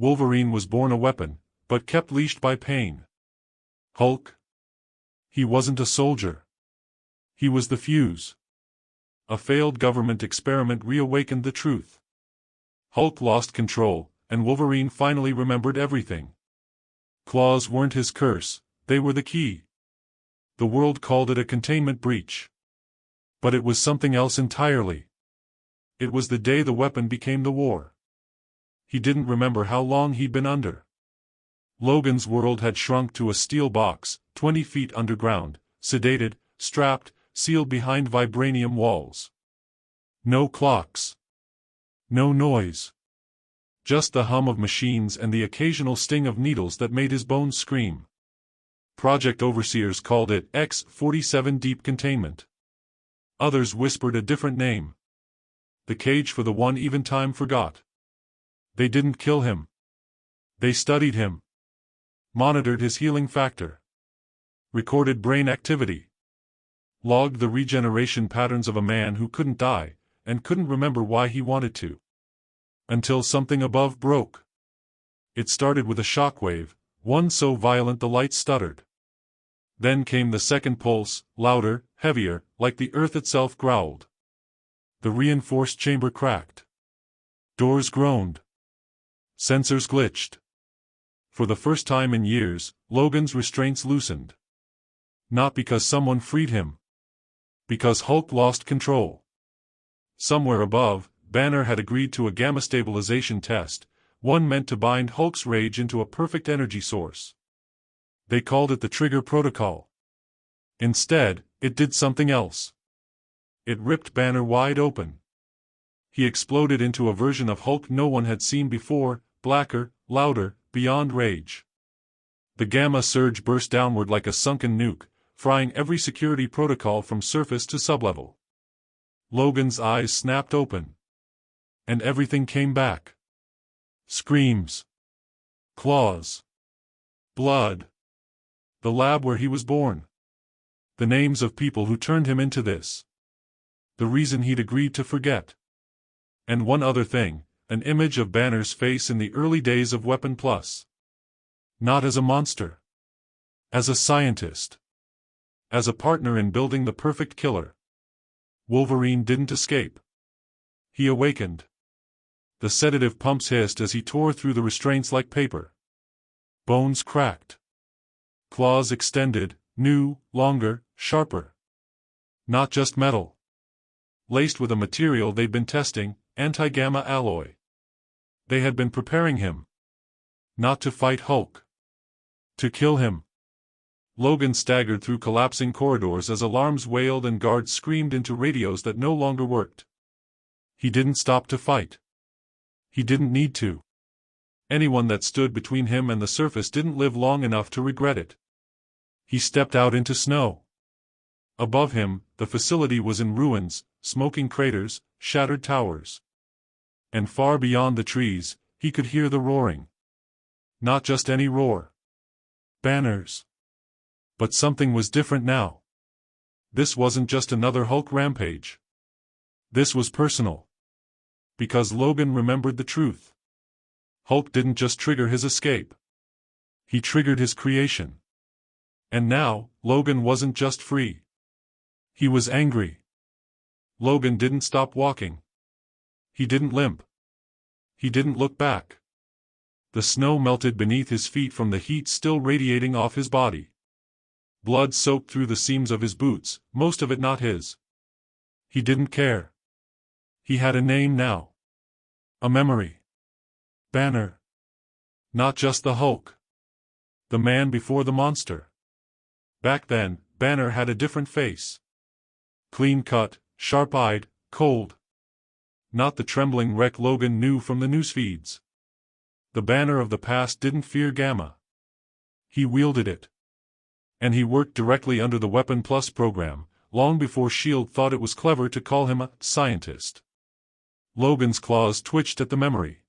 Wolverine was born a weapon, but kept leashed by pain. Hulk? He wasn't a soldier. He was the fuse. A failed government experiment reawakened the truth. Hulk lost control, and Wolverine finally remembered everything. Claws weren't his curse, they were the key. The world called it a containment breach. But it was something else entirely. It was the day the weapon became the war. He didn't remember how long he'd been under. Logan's world had shrunk to a steel box, 20 feet underground, sedated, strapped, sealed behind vibranium walls. No clocks. No noise. Just the hum of machines and the occasional sting of needles that made his bones scream. Project overseers called it X-47 Deep Containment. Others whispered a different name. The cage for the one even time forgot. They didn't kill him. They studied him. Monitored his healing factor. Recorded brain activity. Logged the regeneration patterns of a man who couldn't die, and couldn't remember why he wanted to. Until something above broke. It started with a shockwave, one so violent the lights stuttered. Then came the second pulse, louder, heavier, like the earth itself growled. The reinforced chamber cracked. Doors groaned. Sensors glitched. For the first time in years, Logan's restraints loosened. Not because someone freed him. Because Hulk lost control. Somewhere above, Banner had agreed to a gamma stabilization test, one meant to bind Hulk's rage into a perfect energy source. They called it the Trigger Protocol. Instead, it did something else. It ripped Banner wide open. He exploded into a version of Hulk no one had seen before, blacker, louder, beyond rage. The gamma surge burst downward like a sunken nuke, frying every security protocol from surface to sublevel. Logan's eyes snapped open. And everything came back. Screams. Claws. Blood. The lab where he was born. The names of people who turned him into this. The reason he'd agreed to forget. And one other thing, an image of Banner's face in the early days of Weapon Plus. Not as a monster. As a scientist. As a partner in building the perfect killer. Wolverine didn't escape. He awakened. The sedative pumps hissed as he tore through the restraints like paper. Bones cracked. Claws extended, new, longer, sharper. Not just metal. Laced with a material they'd been testing, anti-gamma alloy. They had been preparing him. Not to fight Hulk. To kill him. Logan staggered through collapsing corridors as alarms wailed and guards screamed into radios that no longer worked. He didn't stop to fight. He didn't need to. Anyone that stood between him and the surface didn't live long enough to regret it. He stepped out into snow. Above him, the facility was in ruins, smoking craters, shattered towers. And far beyond the trees, he could hear the roaring. Not just any roar. Banner's. But something was different now. This wasn't just another Hulk rampage. This was personal. Because Logan remembered the truth. Hulk didn't just trigger his escape. He triggered his creation. And now, Logan wasn't just free. He was angry. Logan didn't stop walking. He didn't limp. He didn't look back. The snow melted beneath his feet from the heat still radiating off his body. Blood soaked through the seams of his boots, most of it not his. He didn't care. He had a name now. A memory. Banner. Not just the Hulk. The man before the monster. Back then, Banner had a different face. Clean-cut, sharp-eyed, cold. Not the trembling wreck Logan knew from the newsfeeds. The Banner of the past didn't fear Gamma. He wielded it. And he worked directly under the Weapon Plus program, long before S.H.I.E.L.D. thought it was clever to call him a scientist. Logan's claws twitched at the memory.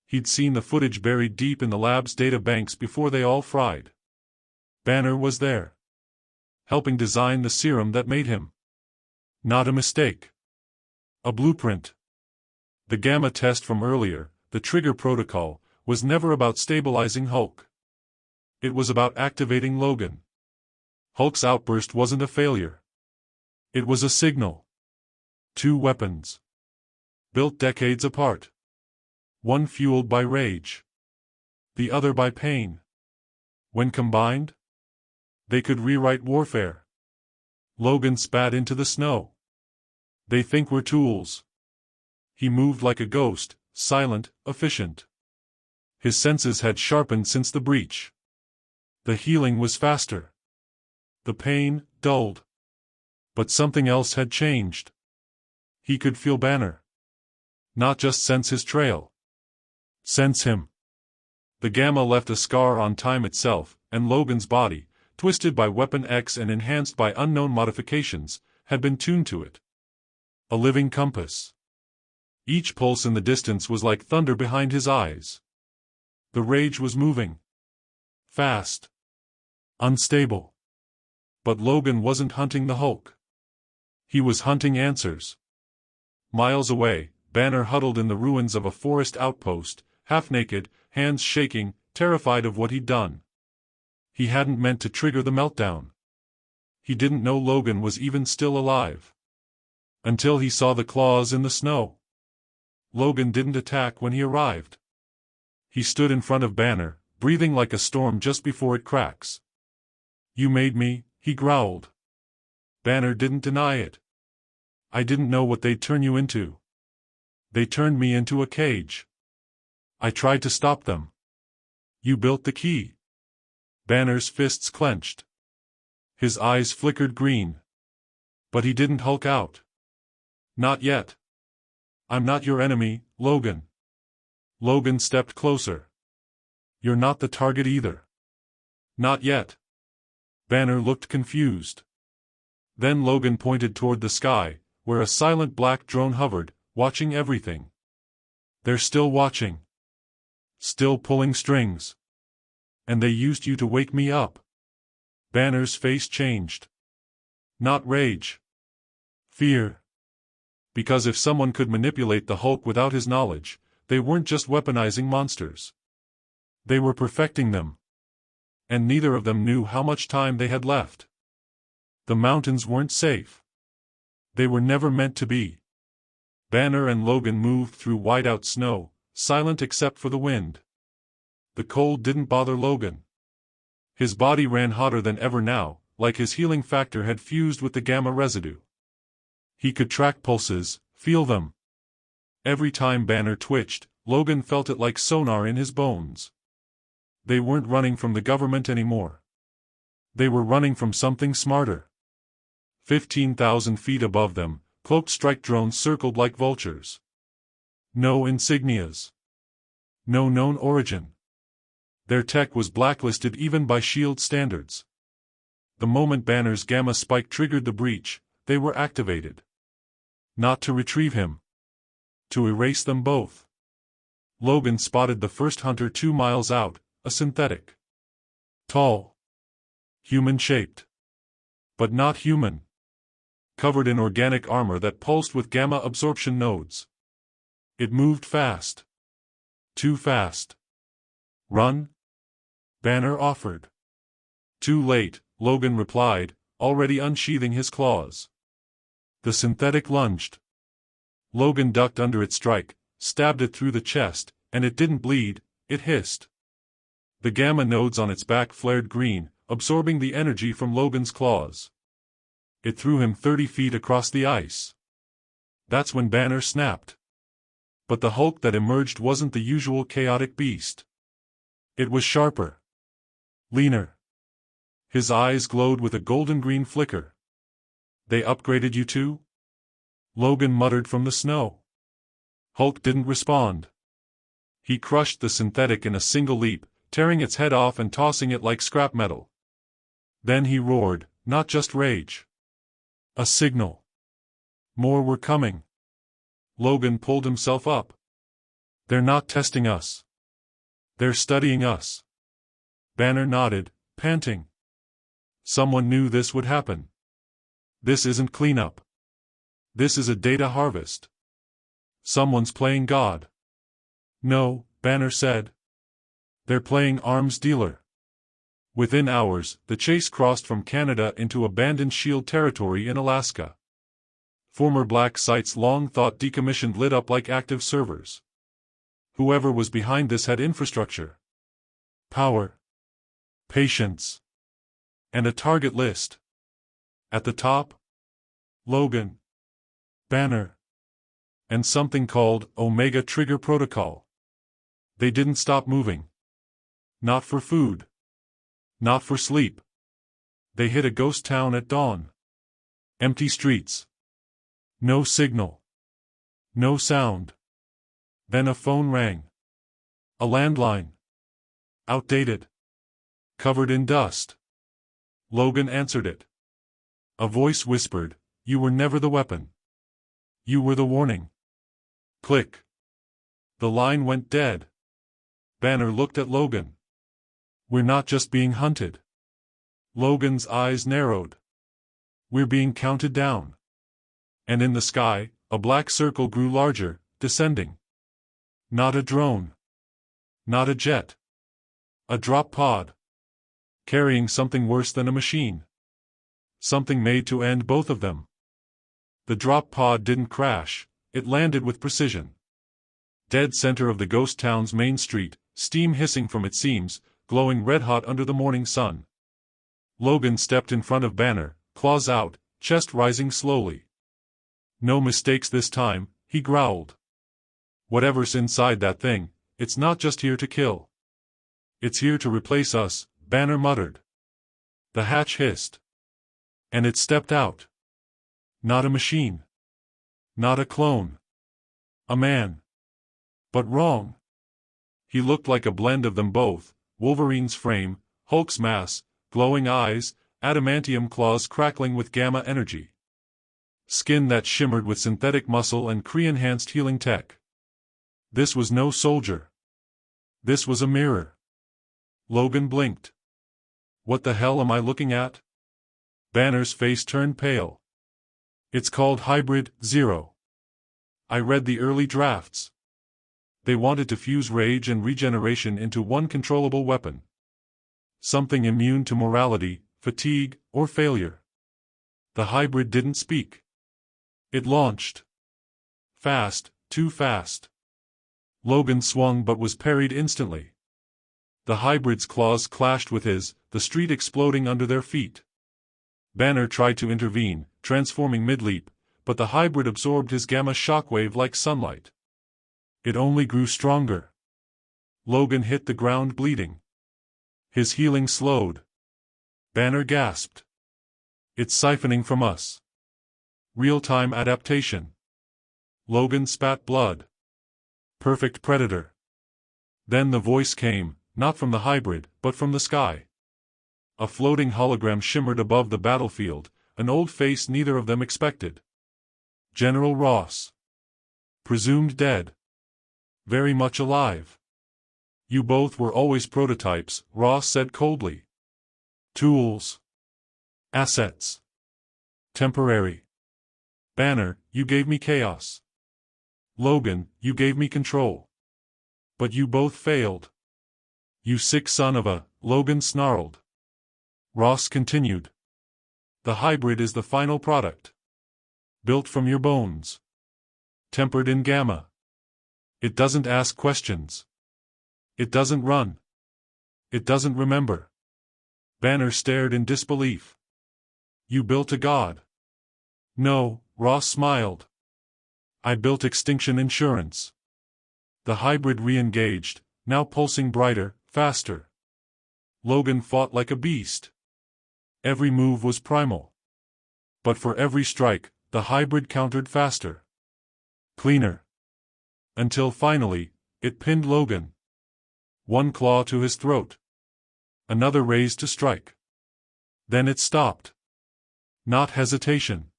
He'd seen the footage buried deep in the lab's data banks before they all fried. Banner was there. Helping design the serum that made him. Not a mistake. A blueprint. The gamma test from earlier, the trigger protocol, was never about stabilizing Hulk. It was about activating Logan. Hulk's outburst wasn't a failure. It was a signal. Two weapons. Built decades apart. One fueled by rage. The other by pain. When combined, they could rewrite warfare. Logan spat into the snow. They think we're tools. He moved like a ghost, silent, efficient. His senses had sharpened since the breach. The healing was faster. The pain dulled. But something else had changed. He could feel Banner. Not just sense his trail. Sense him. The Gamma left a scar on time itself, and Logan's body, twisted by WeaponX and enhanced by unknown modifications, had been tuned to it. A living compass. Each pulse in the distance was like thunder behind his eyes. The rage was moving. Fast. Unstable. But Logan wasn't hunting the Hulk. He was hunting answers. Miles away, Banner huddled in the ruins of a forest outpost, half-naked, hands shaking, terrified of what he'd done. He hadn't meant to trigger the meltdown. He didn't know Logan was even still alive. Until he saw the claws in the snow. Logan didn't attack when he arrived. He stood in front of Banner, breathing like a storm just before it cracks. "You made me," he growled. Banner didn't deny it. "I didn't know what they'd turn you into. They turned me into a cage. I tried to stop them. You built the key." Banner's fists clenched. His eyes flickered green. But he didn't Hulk out. "Not yet. I'm not your enemy, Logan." Logan stepped closer. "You're not the target either." "Not yet." Banner looked confused. Then Logan pointed toward the sky, where a silent black drone hovered, watching everything. "They're still watching. Still pulling strings. And they used you to wake me up." Banner's face changed. Not rage. Fear. Because if someone could manipulate the Hulk without his knowledge, they weren't just weaponizing monsters. They were perfecting them. And neither of them knew how much time they had left. The mountains weren't safe. They were never meant to be. Banner and Logan moved through whiteout snow, silent except for the wind. The cold didn't bother Logan. His body ran hotter than ever now, like his healing factor had fused with the gamma residue. He could track pulses, feel them. Every time Banner twitched, Logan felt it like sonar in his bones. They weren't running from the government anymore. They were running from something smarter. 15,000 feet above them, cloaked strike drones circled like vultures. No insignias. No known origin. Their tech was blacklisted even by SHIELD standards. The moment Banner's gamma spike triggered the breach, they were activated. Not to retrieve him. To erase them both. Logan spotted the first hunter 2 miles out, a synthetic. Tall. Human-shaped. But not human. Covered in organic armor that pulsed with gamma absorption nodes. It moved fast. Too fast. "Run?" Banner offered. Too late, Logan replied, already unsheathing his claws. The synthetic lunged. Logan ducked under its strike, stabbed it through the chest, and it didn't bleed, it hissed. The gamma nodes on its back flared green, absorbing the energy from Logan's claws. It threw him 30 feet across the ice. That's when Banner snapped. But the Hulk that emerged wasn't the usual chaotic beast. It was sharper. Leaner. His eyes glowed with a golden-green flicker. "They upgraded you too?" Logan muttered from the snow. Hulk didn't respond. He crushed the synthetic in a single leap, tearing its head off and tossing it like scrap metal. Then he roared, not just rage. A signal. More were coming. Logan pulled himself up. "They're not testing us. They're studying us." Banner nodded, panting. Someone knew this would happen. This isn't cleanup. This is a data harvest. Someone's playing God. "No," Banner said. They're playing arms dealer. Within hours, the chase crossed from Canada into abandoned SHIELD territory in Alaska. Former black sites long thought decommissioned lit up like active servers. Whoever was behind this had infrastructure, power, patience, and a target list. At the top, Logan, Banner, and something called Omega Trigger Protocol. They didn't stop moving. Not for food. Not for sleep. They hit a ghost town at dawn. Empty streets. No signal. No sound. Then a phone rang. A landline. Outdated. Covered in dust. Logan answered it. A voice whispered, "You were never the weapon. You were the warning." Click. The line went dead. Banner looked at Logan. "We're not just being hunted." Logan's eyes narrowed. "We're being counted down." And in the sky, a black circle grew larger, descending. Not a drone. Not a jet. A drop pod. Carrying something worse than a machine. Something made to end both of them. The drop pod didn't crash, it landed with precision. Dead center of the ghost town's main street, steam hissing from its seams, glowing red-hot under the morning sun. Logan stepped in front of Banner, claws out, chest rising slowly. "No mistakes this time," he growled. "Whatever's inside that thing, it's not just here to kill. It's here to replace us," Banner muttered. The hatch hissed. And it stepped out. Not a machine. Not a clone. A man. But wrong. He looked like a blend of them both, Wolverine's frame, Hulk's mass, glowing eyes, adamantium claws crackling with gamma energy. Skin that shimmered with synthetic muscle and Kree-enhanced healing tech. This was no soldier. This was a mirror. Logan blinked. "What the hell am I looking at?" Banner's face turned pale. "It's called Hybrid 0. I read the early drafts. They wanted to fuse rage and regeneration into one controllable weapon. Something immune to morality, fatigue, or failure. The hybrid didn't speak. It launched. Fast, too fast. Logan swung but was parried instantly. The hybrid's claws clashed with his, the street exploding under their feet. Banner tried to intervene, transforming mid-leap, but the hybrid absorbed his gamma shockwave like sunlight. It only grew stronger. Logan hit the ground bleeding. His healing slowed. Banner gasped. "It's siphoning from us. Real-time adaptation." Logan spat blood. "Perfect predator." Then the voice came, not from the hybrid, but from the sky. A floating hologram shimmered above the battlefield, an old face neither of them expected. General Ross. Presumed dead. Very much alive. "You both were always prototypes," Ross said coldly. "Tools. Assets. Temporary. Banner, you gave me chaos. Logan, you gave me control. But you both failed. You sick son of a," Logan snarled. Ross continued. "The hybrid is the final product. Built from your bones. Tempered in gamma. It doesn't ask questions. It doesn't run. It doesn't remember." Banner stared in disbelief. "You built a god." "No," Ross smiled. "I built extinction insurance." The hybrid re-engaged, now pulsing brighter, faster. Logan fought like a beast. Every move was primal. But for every strike, the hybrid countered faster. Cleaner. Until finally, it pinned Logan. One claw to his throat. Another raised to strike. Then it stopped. Not hesitation.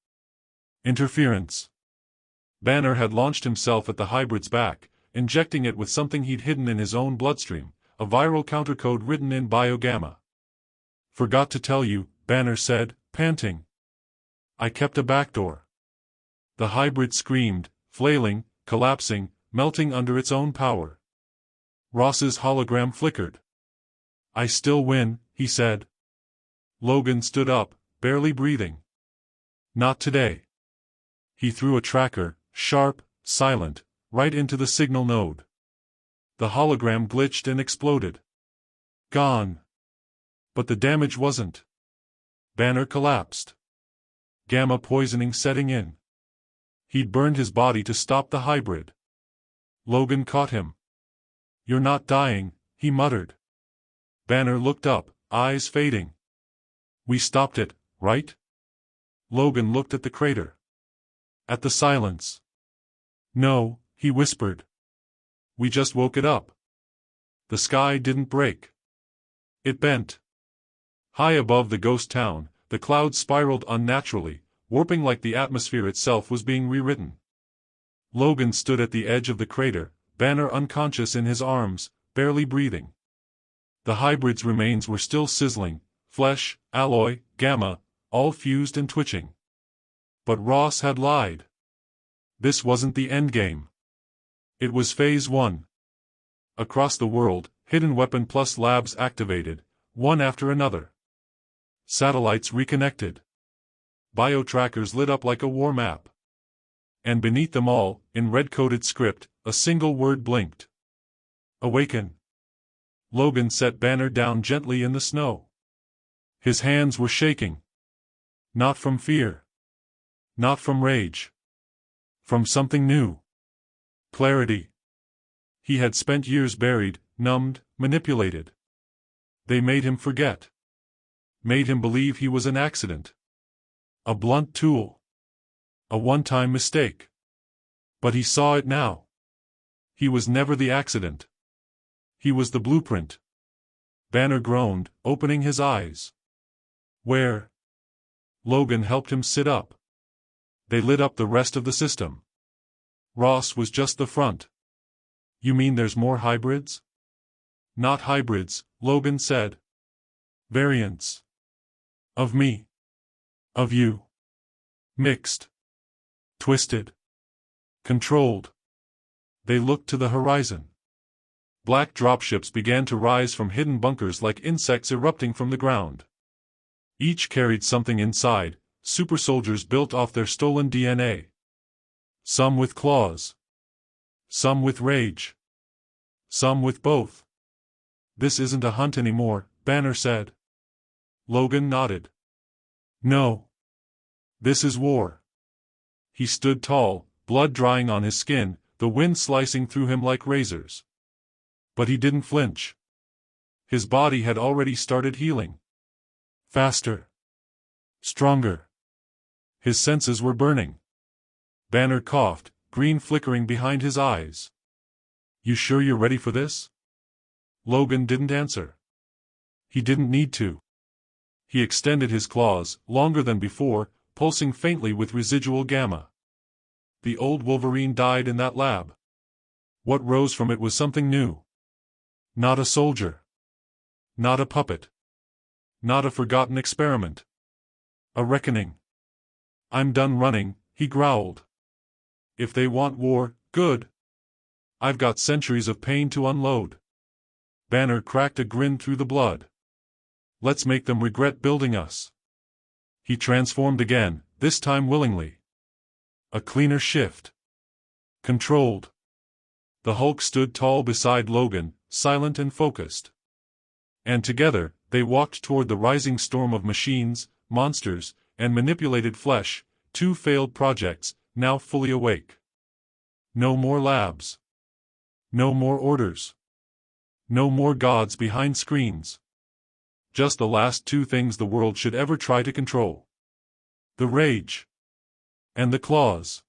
Interference. Banner had launched himself at the hybrid's back, injecting it with something he'd hidden in his own bloodstream, a viral countercode written in biogamma. "Forgot to tell you," Banner said, panting. "I kept a backdoor." The hybrid screamed, flailing, collapsing, melting under its own power. Ross's hologram flickered. "I still win," he said. Logan stood up, barely breathing. "Not today." He threw a tracker, sharp, silent, right into the signal node. The hologram glitched and exploded. Gone. But the damage wasn't. Banner collapsed. Gamma poisoning setting in. He'd burned his body to stop the hybrid. Logan caught him. "You're not dying," he muttered. Banner looked up, eyes fading. "We stopped it, right?" Logan looked at the crater. At the silence. "No," he whispered. "We just woke it up." The sky didn't break. It bent. High above the ghost town, the clouds spiraled unnaturally, warping like the atmosphere itself was being rewritten. Logan stood at the edge of the crater, Banner unconscious in his arms, barely breathing. The hybrid's remains were still sizzling, flesh, alloy, gamma, all fused and twitching. But Ross had lied. This wasn't the endgame. It was Phase 1. Across the world, hidden weapon plus labs activated, one after another. Satellites reconnected. Biotrackers lit up like a war map. And beneath them all, in red-coded script, a single word blinked. "Awaken." Logan set Banner down gently in the snow. His hands were shaking. Not from fear. Not from rage. From something new. Clarity. He had spent years buried, numbed, manipulated. They made him forget. Made him believe he was an accident. A blunt tool. A one-time mistake. But he saw it now. He was never the accident. He was the blueprint. Banner groaned, opening his eyes. "Where?" Logan helped him sit up. They lit up the rest of the system. Ross was just the front. "You mean there's more hybrids?" "Not hybrids," Logan said. "Variants. Of me. Of you. Mixed. Twisted. Controlled." They looked to the horizon. Black dropships began to rise from hidden bunkers like insects erupting from the ground. Each carried something inside, super soldiers built off their stolen DNA. Some with claws. Some with rage. Some with both. "This isn't a hunt anymore," Banner said. Logan nodded. "No. This is war." He stood tall, blood drying on his skin, the wind slicing through him like razors. But he didn't flinch. His body had already started healing. Faster. Stronger. His senses were burning. Banner coughed, green flickering behind his eyes. "You sure you're ready for this?" Logan didn't answer. He didn't need to. He extended his claws, longer than before, pulsing faintly with residual gamma. The old Wolverine died in that lab. What rose from it was something new. Not a soldier. Not a puppet. Not a forgotten experiment. A reckoning. "I'm done running," he growled. "If they want war, good. I've got centuries of pain to unload." Banner cracked a grin through the blood. "Let's make them regret building us." He transformed again, this time willingly. A cleaner shift. Controlled. The Hulk stood tall beside Logan, silent and focused. And together, they walked toward the rising storm of machines, monsters, and manipulated flesh, two failed projects, now fully awake. No more labs. No more orders. No more gods behind screens. Just the last two things the world should ever try to control. The rage. And the claws.